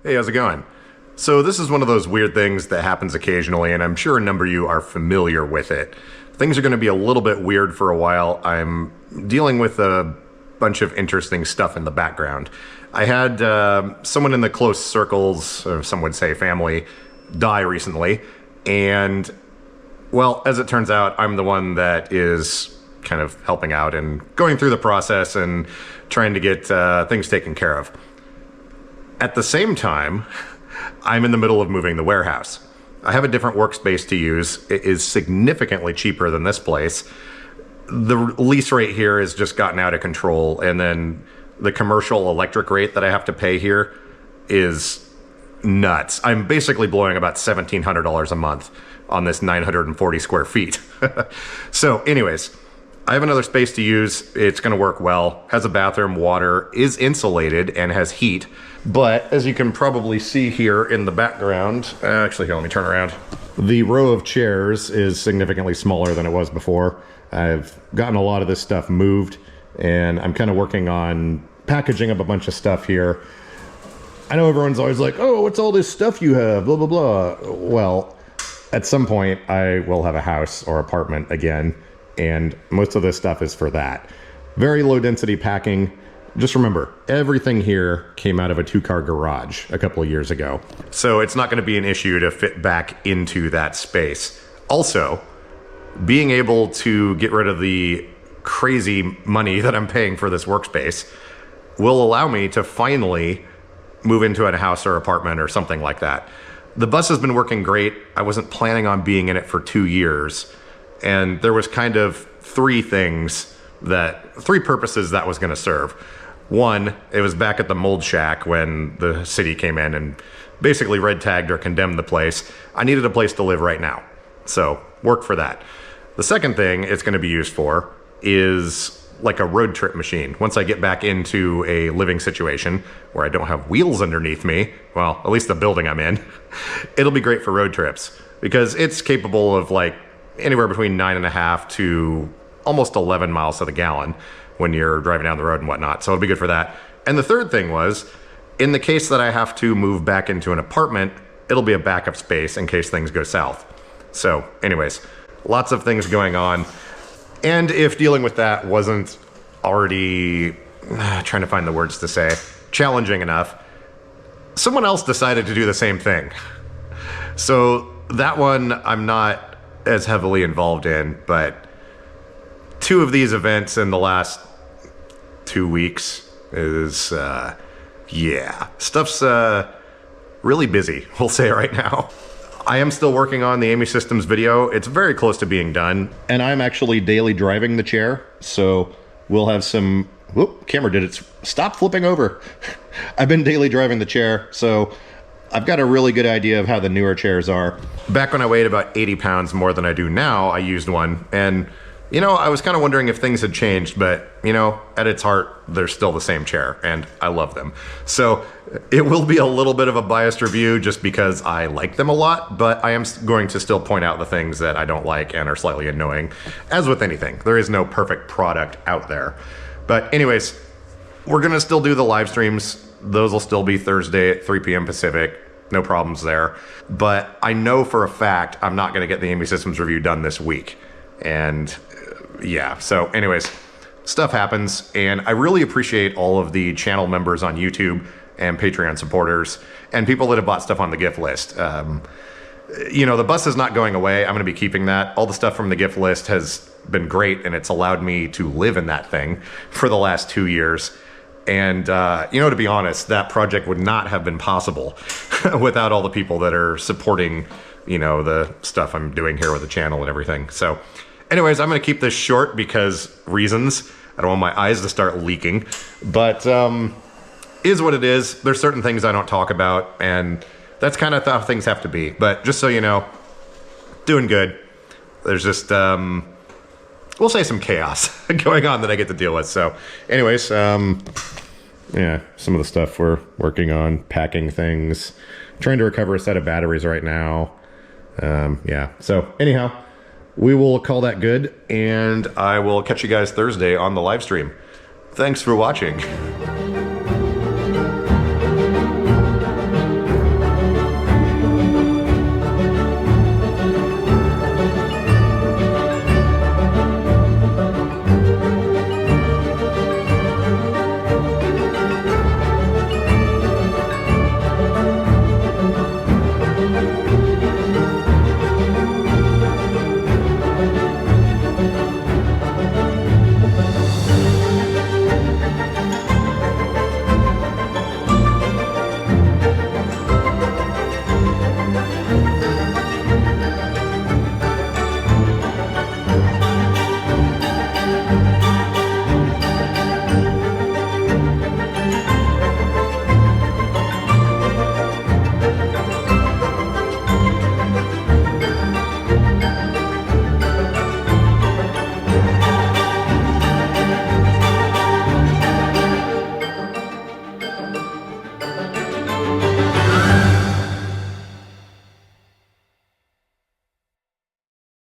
Hey, how's it going? So this is one of those weird things that happens occasionally, and I'm sure a number of you are familiar with it. Things are going to be a little bit weird for a while. I'm dealing with a bunch of interesting stuff in the background. I had someone in the close circles, or some would say family, die recently, and, well, as it turns out, I'm the one that is kind of helping out and going through the process and trying to get things taken care of. At the same time, I'm in the middle of moving the warehouse. I have a different workspace to use. It is significantly cheaper than this place. The lease rate here has just gotten out of control, and then the commercial electric rate that I have to pay here is nuts. I'm basically blowing about $1,700 a month on this 940 square feet. So anyways, I have another space to use. It's going to work well. Has a bathroom, water, is insulated, and has heat. But as you can probably see here in the background, actually here, let me turn around. The row of chairs is significantly smaller than it was before. I've gotten a lot of this stuff moved, and I'm kind of working on packaging up a bunch of stuff here. I know everyone's always like, oh, what's all this stuff you have, blah, blah, blah. Well, at some point, I will have a house or apartment again, and most of this stuff is for that. Very low density packing. Just remember, everything here came out of a 2-car garage a couple of years ago. So it's not going to be an issue to fit back into that space. Also, being able to get rid of the crazy money that I'm paying for this workspace will allow me to finally move into a house or apartment or something like that. The bus has been working great. I wasn't planning on being in it for 2 years. And there was kind of three purposes that was going to serve. One, it was back at the mold shack when the city came in and basically red tagged or condemned the place. I needed a place to live right now. So work for that. The second thing it's going to be used for is like a road trip machine. Once I get back into a living situation where I don't have wheels underneath me, well, at least the building I'm in, it'll be great for road trips because it's capable of like anywhere between 9.5 to almost 11 miles to the gallon when you're driving down the road and whatnot. So it'll be good for that. And the third thing was, in the case that I have to move back into an apartment, it'll be a backup space in case things go south. So anyways, lots of things going on. And if dealing with that wasn't already, trying to find the words to say, challenging enough, someone else decided to do the same thing. So that one I'm not as heavily involved in, but 2 of these events in the last 2 weeks is, yeah, stuff's really busy, we'll say it right now. I am still working on the Amy Systems video. It's very close to being done, and I'm actually daily driving the chair, so we'll have some, whoop, camera did it, stop flipping over. I've been daily driving the chair, so I've got a really good idea of how the newer chairs are. Back when I weighed about 80 pounds more than I do now, I used one, and you know, I was kind of wondering if things had changed, but, you know, at its heart, they're still the same chair, and I love them. So it will be a little bit of a biased review just because I like them a lot, but I am going to still point out the things that I don't like and are slightly annoying. As with anything, there is no perfect product out there. But anyways, we're going to still do the live streams. Those will still be Thursday at 3 p.m. Pacific. No problems there. But I know for a fact I'm not going to get the Amy Systems review done this week. And yeah, so anyways, stuff happens, and I really appreciate all of the channel members on YouTube and Patreon supporters and people that have bought stuff on the gift list. You know, the bus is not going away. I'm going to be keeping that. All the stuff from the gift list has been great, and it's allowed me to live in that thing for the last 2 years. And, you know, to be honest, that project would not have been possible without all the people that are supporting, you know, the stuff I'm doing here with the channel and everything. So anyways, I'm going to keep this short because reasons. I don't want my eyes to start leaking. But is what it is. There's certain things I don't talk about, and that's kind of how things have to be. But just so you know, doing good. There's just, we'll say some chaos going on that I get to deal with. So anyways, yeah, some of the stuff we're working on, packing things, trying to recover a set of batteries right now. Yeah, so anyhow, we will call that good, and I will catch you guys Thursday on the live stream. Thanks for watching.